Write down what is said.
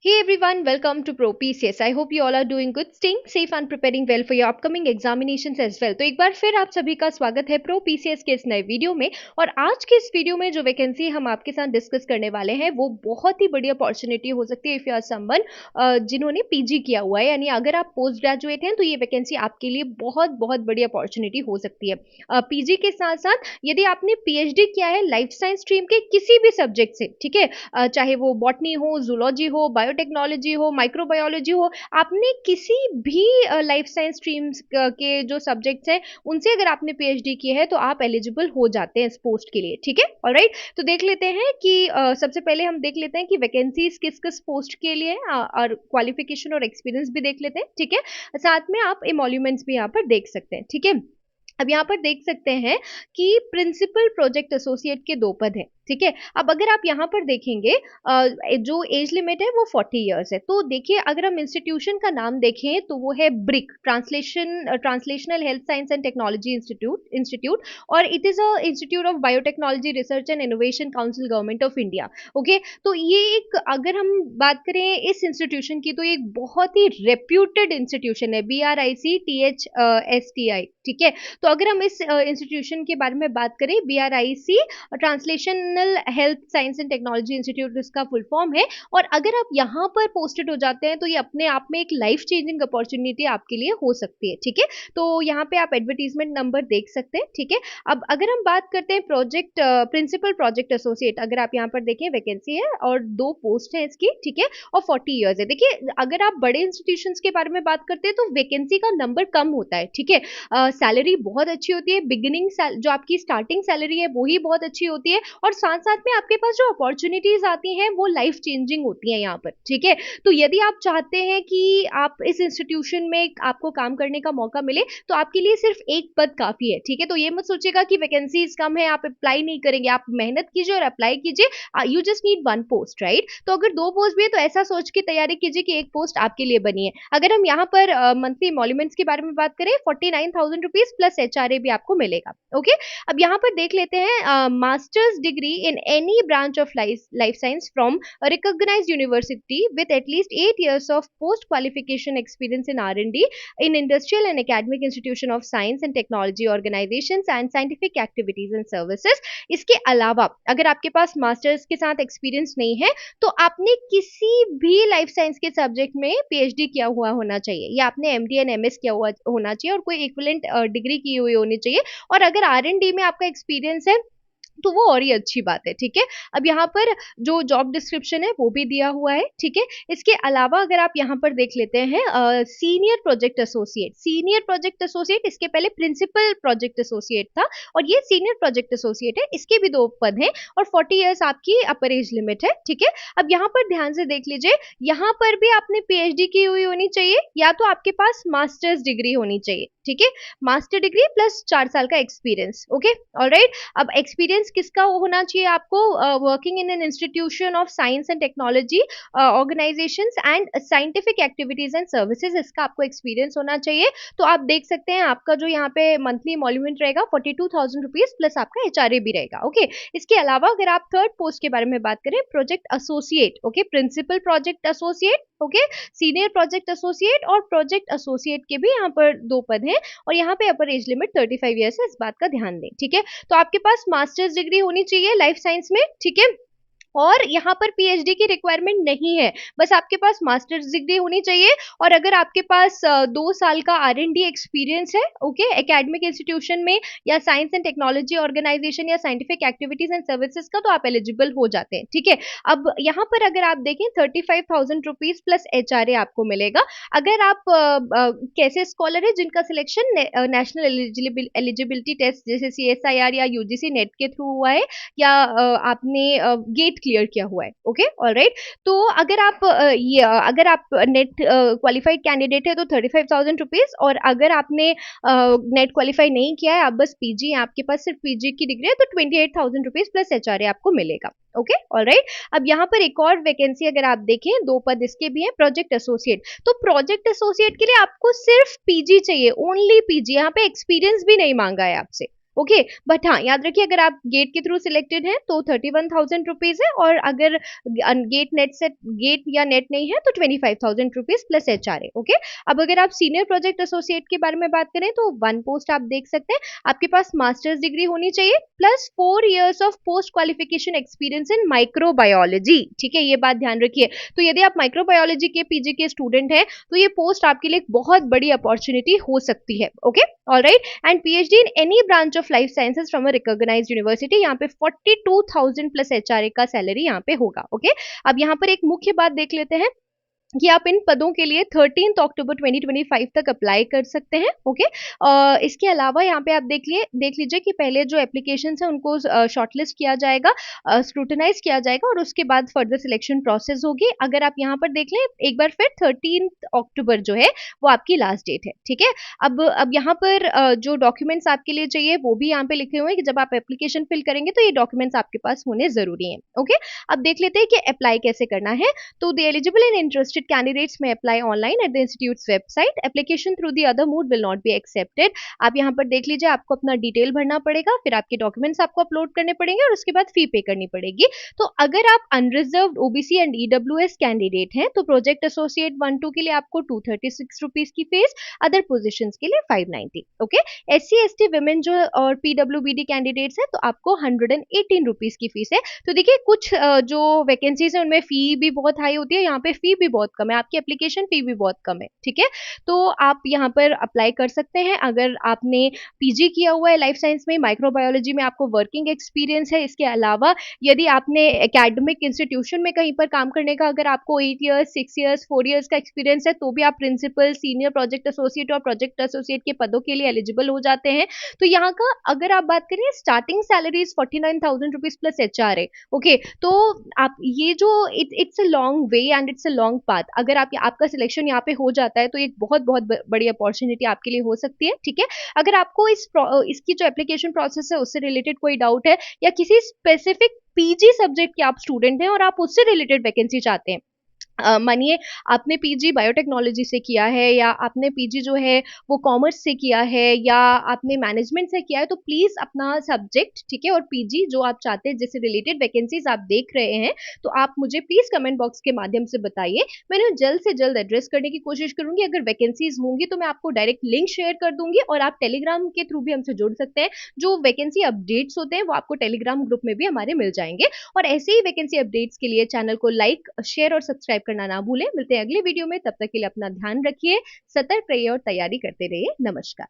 Hey everyone, welcome to Pro PCS. I hope you all are doing good, staying safe and preparing well for your upcoming examinations as well. तो एक बार फिर आप सभी का स्वागत है प्रो पीसीएस के इस नए वीडियो में। और आज के इस वीडियो में जो वैकेंसी हम आपके साथ डिस्कस करने वाले हैं वो बहुत ही बड़ी अपॉर्चुनिटी हो सकती है इफ यू आर समवन जिन्होंने पीजी किया हुआ है, यानी अगर आप पोस्ट ग्रेजुएट हैं तो ये वैकेंसी आपके लिए बहुत बहुत बड़ी अपॉर्चुनिटी हो सकती है। पीजी के साथ साथ यदि आपने पीएचडी किया है लाइफ साइंस स्ट्रीम के किसी भी सब्जेक्ट से, ठीक है, चाहे वो बॉटनी हो, जूलॉजी हो, बायोटेक्नोलॉजी हो, माइक्रोबायोलॉजी हो, आपने किसी भी लाइफ साइंस स्ट्रीम्स के जो सब्जेक्ट्स हैं उनसे अगर आपने पीएचडी की है तो आप एलिजिबल हो जाते हैं इस पोस्ट के लिए, ठीक है। ऑलराइट, तो देख लेते हैं कि सबसे पहले हम देख लेते हैं कि वैकेंसीज किस किस पोस्ट के लिए हैं, और क्वालिफिकेशन और एक्सपीरियंस भी देख लेते हैं, ठीक है। साथ में आप एमोल्यूमेंट्स भी यहाँ पर देख सकते हैं, ठीक है। अब यहाँ पर देख सकते हैं कि प्रिंसिपल प्रोजेक्ट एसोसिएट के 2 पद हैं, ठीक है। अब अगर आप यहाँ पर देखेंगे जो एज लिमिट है वो 40 इयर्स है। तो देखिए, अगर हम इंस्टीट्यूशन का नाम देखें तो वो है BRIC, translational health science and technology institute, और it is a institute of biotechnology research and innovation council government of India. Okay, तो ये एक, अगर हम बात करें इस इंस्टीट्यूशन की, तो ये एक बहुत ही रेप्यूटेड इंस्टीट्यूशन है, BRICTHSTI, ठीक है। तो अगर हम इस इंस्टीट्यूशन के बारे में बात करें, BRIC translational health science and technology institute इसका फुल फॉर्म है। और अगर आप यहाँ पर पोस्टेड हो जाते हैं तो ये अपने आप में एक लाइफ चेंजिंग अपॉर्चुनिटी आपके लिए हो सकती है, ठीक है। तो यहाँ पे आप एडवर्टीजमेंट नंबर देख सकते हैं, ठीक है। अब अगर हम बात करते हैं प्रोजेक्ट प्रिंसिपल प्रोजेक्ट एसोसिएट, अगर आप यहाँ पर देखें वैकेंसी है और 2 पोस्ट है इसकी, ठीक है, और 40 ईयर्स है। देखिए, अगर आप बड़े इंस्टीट्यूशन के बारे में बात करते हैं तो वैकेंसी का नंबर कम होता है, ठीक है। सैलरी बहुत अच्छी होती है, बिगिनिंग जो आपकी स्टार्टिंग सैलरी है वो ही बहुत अच्छी होती है, और साथ साथ में आपके पास जो अपॉर्चुनिटीज आती हैं वो लाइफ चेंजिंग होती हैं यहाँ पर, ठीक है। तो यदि आप चाहते हैं कि आप इस इंस्टीट्यूशन में आपको काम करने का मौका मिले तो आपके लिए सिर्फ एक पद काफी है, ठीक है। तो ये मत सोचिएगा कि वैकेंसीज कम है आप अप्लाई नहीं करेंगे, आप मेहनत कीजिए और अप्लाई कीजिए। You just need 1 post, right. तो अगर 2 पोस्ट भी है तो ऐसा सोच के तैयारी कीजिए कि एक पोस्ट आपके लिए बनी है। अगर हम यहाँ पर मंथली एमोल्यूमेंट्स के बारे में बात करें, 49,000 रुपीज प्लस एचआरए भी आपको मिलेगा, ओके। अब यहाँ पर देख लेते हैं masters degree in any branch of life science from recognised university with at least 8 years of post qualification experience in R&D in industrial and academic institution of science and technology organizations and scientific activities and services। इसके अलावा अगर आपके पास masters के साथ experience नहीं है तो आपने किसी भी लाइफ साइंस के सब्जेक्ट में पीएचडी किया हुआ होना चाहिए, या आपने एमडी एंड एमएस किया हुआ होना चाहिए, और कोई इक्विवेलेंट डिग्री की हुई होनी चाहिए। और अगर आरएनडी में आपका एक्सपीरियंस है तो वो और ही अच्छी बात है, ठीक है। अब यहाँ पर जो जॉब डिस्क्रिप्शन है वो भी दिया हुआ है, ठीक है। इसके अलावा अगर आप यहाँ पर देख लेते हैं सीनियर प्रोजेक्ट एसोसिएट, इसके पहले प्रिंसिपल प्रोजेक्ट एसोसिएट था, और ये सीनियर प्रोजेक्ट एसोसिएट है। इसके भी 2 पद हैं और 40 इयर्स आपकी अपर एज लिमिट है, ठीक है। अब यहाँ पर ध्यान से देख लीजिए, यहाँ पर भी आपने पीएचडी की हुई होनी चाहिए, या तो आपके पास मास्टर्स डिग्री होनी चाहिए, ठीक है। मास्टर डिग्री प्लस 4 साल का एक्सपीरियंस, ओके, ऑलराइट। अब एक्सपीरियंस किसका होना चाहिए आपको? Working in an institution of science and technology organisations and scientific activities and services, इसका आपको एक्सपीरियंस होना चाहिए। तो आप देख सकते हैं आपका जो यहाँ पे मंथली एमोल्यूमेंट रहेगा 42,000 रुपीज प्लस आपका एचआरए भी रहेगा, ओके। इसके अलावा अगर आप थर्ड पोस्ट के बारे में बात करें, project associate, okay, principal project associate, okay, senior project associate और प्रोजेक्ट एसोसिएट के भी यहाँ पर 2 पद हैं, और यहाँ पे अपर एज लिमिट 35 ईयर्स है, इस बात का ध्यान दें, ठीक है। तो आपके पास मास्टर्स डिग्री होनी चाहिए लाइफ साइंस में, ठीक है। और यहाँ पर पीएचडी की रिक्वायरमेंट नहीं है, बस आपके पास मास्टर्स डिग्री होनी चाहिए। और अगर आपके पास 2 साल का आरएनडी एक्सपीरियंस है, ओके, एकेडमिक इंस्टीट्यूशन में या साइंस एंड टेक्नोलॉजी ऑर्गेनाइजेशन या साइंटिफिक एक्टिविटीज एंड सर्विसेज का, तो आप एलिजिबल हो जाते हैं, ठीक है। अब यहाँ पर अगर आप देखें 35,000 रुपीज प्लस एचआरए आपको मिलेगा। अगर आप कैसे स्कॉलर है जिनका सिलेक्शन नेशनल एलिजिबिलिटी टेस्ट जैसे सीएसआईआर या यूजीसी नेट के थ्रू हुआ है, या आपने गेट क्लियर किया हुआ है, ओके, ऑलराइट। तो अगर आप नेट क्वालिफाइड कैंडिडेट है तो 35,000 रुपीज, और अगर आपने नेट क्वालिफाई नहीं किया है, आप बस पीजी है, आपके पास सिर्फ पीजी की डिग्री है, तो 28,000 रुपीज प्लस एचआरए आपको मिलेगा, ओके, ऑलराइट। अब यहाँ पर एक और वैकेंसी अगर आप देखें, 2 पद इसके भी हैं, प्रोजेक्ट एसोसिएट। तो प्रोजेक्ट एसोसिएट के लिए आपको सिर्फ पीजी चाहिए, ओनली पीजी, यहाँ पे एक्सपीरियंस भी नहीं मांगा है आपसे, ओके। बट हाँ, याद रखिए अगर आप गेट के थ्रू सिलेक्टेड हैं तो 31,000 रुपीज है, और अगर गेट या नेट नहीं है तो 25,000 रुपीज प्लस HRA। ओके। अब अगर आप सीनियर प्रोजेक्ट एसोसिएट के बारे में बात करें तो वन पोस्ट आप देख सकते हैं, आपके पास मास्टर्स डिग्री होनी चाहिए plus 4 years of post qualification experience in microbiology. ठीक है, ये बात ध्यान रखिए। तो यदि आप माइक्रोबायोलॉजी के पीजी के स्टूडेंट हैं तो ये पोस्ट आपके लिए एक बहुत बड़ी अपॉर्चुनिटी हो सकती है। Okay, alright. And PhD in any branch of life sciences from a recognised university, यहाँ पे 42,000 प्लस HRA का सैलरी यहाँ पे होगा। ओके। अब यहाँ पर एक मुख्य बात देख लेते हैं कि आप इन पदों के लिए 13 अक्टूबर 2025 तक अप्लाई कर सकते हैं। ओके। इसके अलावा यहाँ पे आप देख लीजिए कि पहले जो एप्लीकेशन है उनको शॉर्टलिस्ट किया जाएगा, स्क्रूटनाइज किया जाएगा, और उसके बाद फर्दर सिलेक्शन प्रोसेस होगी। अगर आप यहाँ पर देख लें एक बार फिर 13 अक्टूबर जो है वो आपकी लास्ट डेट है। ठीक है। अब यहाँ पर जो डॉक्यूमेंट्स आपके लिए चाहिए वो भी यहाँ पे लिखे हुए हैं कि जब आप एप्लीकेशन फिल करेंगे तो ये डॉक्यूमेंट्स आपके पास होने जरूरी हैं। ओके। अब देख लेते हैं कि अप्लाई कैसे करना है। तो the eligible and interested candidates may apply online at the institute's website, application through the other mode will not be accepted. आप यहाँ पर देख लीजिए, आपको अपना डिटेल भरना पड़ेगा, फिर आपके डॉक्यूमेंट्स आपको अपलोड करने पड़ेंगे और उसके बाद फी पे करनी पड़ेगी। तो अगर आप unreserved OBC and EWS candidate हैं तो प्रोजेक्ट एसोसिएट 1-2 के लिए आपको 236 रुपीज की फीस, अदर पोजिशन के लिए 590। ओके। SC ST वुमेन जो और PWBD कैंडिडेट्स हैं तो आपको 118 रुपीज की फीस है। तो देखिए कुछ जो वैकेंसीज है उनमें फी भी बहुत हाई होती है, यहाँ पे फी भी बहुत कम है, आपकी एप्लीकेशन फी भी बहुत कम है। ठीक है। तो आप यहाँ पर अप्लाई कर सकते हैं अगर आपने PG किया हुआ है लाइफ साइंस में, माइक्रोबायोलॉजी में आपको वर्किंग एक्सपीरियंस है। इसके अलावा यदि आपने एकेडमिक इंस्टीट्यूशन में कहीं पर काम करने का अगर आपको 8 ईयर्स 6 ईयर्स 4 ईयर्स का एक्सपीरियंस है तो भी आप प्रिंसिपल, सीनियर प्रोजेक्ट एसोसिएट और प्रोजेक्ट एसोसिएट के पदों के लिए एलिजिबल हो जाते हैं। तो यहाँ का अगर आप बात करें starting salary 49,000 rupees plus HRA। Okay. तो आप ये जो it's a long way and it's a long path, अगर आपका सिलेक्शन यहाँ पे हो जाता है तो एक बहुत बहुत बड़ी अपॉर्चुनिटी आपके लिए हो सकती है। ठीक है। अगर आपको इसकी जो एप्लीकेशन प्रोसेस है उससे रिलेटेड कोई डाउट है, या किसी स्पेसिफिक PG सब्जेक्ट के आप स्टूडेंट हैं और आप उससे रिलेटेड वैकेंसी चाहते हैं, मानिए आपने PG बायोटेक्नोलॉजी से किया है, या आपने PG जो है वो कॉमर्स से किया है, या आपने मैनेजमेंट से किया है, तो प्लीज अपना सब्जेक्ट, ठीक है, और PG जो आप चाहते हैं जिससे रिलेटेड वैकेंसीज आप देख रहे हैं तो आप मुझे प्लीज कमेंट बॉक्स के माध्यम से बताइए। मैं उन्हें जल्द से जल्द एड्रेस करने की कोशिश करूंगी। अगर वैकेंसीज होंगी तो मैं आपको डायरेक्ट लिंक शेयर कर दूंगी, और आप टेलीग्राम के थ्रू भी हमसे जुड़ सकते हैं। जो वैकेंसी अपडेट्स होते हैं वो आपको टेलीग्राम ग्रुप में भी हमारे मिल जाएंगे। और ऐसे ही वैकेंसी अपडेट्स के लिए चैनल को लाइक, शेयर और सब्सक्राइब करना ना भूलें। मिलते हैं अगले वीडियो में, तब तक के लिए अपना ध्यान रखिए, सतर्क रहिए और तैयारी करते रहिए। नमस्कार।